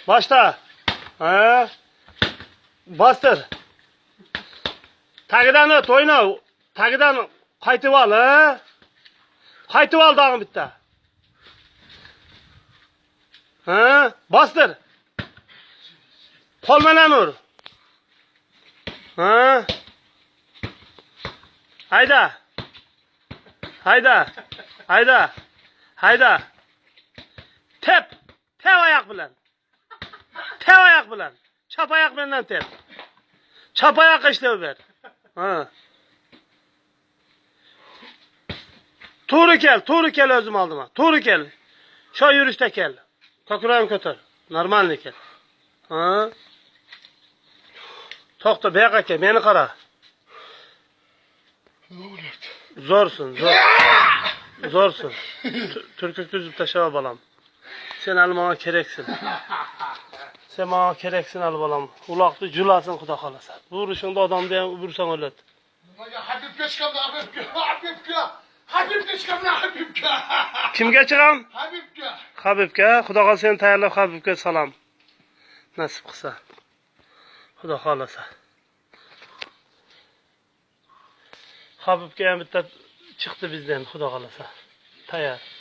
Başla. Ha? Bastır. Tagidan öt oyna. Tagidan qaytib al, ha? Qaytib al dağın bitti. Ha? Bastır. Kol bilan ur. Ha? Hayda. Hayda. Hayda. Hayda. Tep. Tep ayak bilan. Tep ayak bilan. Çap ayak bilan tep. Çap ayak işlev ver. Ha. Tuğru kel özüm aldıma. Tuğru kel. Şu yürüyüşte kel. Kokurağını kötür. Normal kel. Ha. Tokta beyaka kel. Beni kara. Zorsun. Zorsun. Türkük düzüp taşıma balam. Sen alıp bana kereksin. Sen bana kereksin alıp balam. Ulaktı cülasın kuda kalasa. Vuruşunda adam diyen vursan ölet. Habibke çıkamda Habibke çıkamda Habibke. Kimge çıkam? Habibke. Habibke. Kuda kal seni tayarlap Habibke salam. Nasip kısa. Kuda kalasa. Habibke bitti çıktı bizden kuda kalasa. Tayar.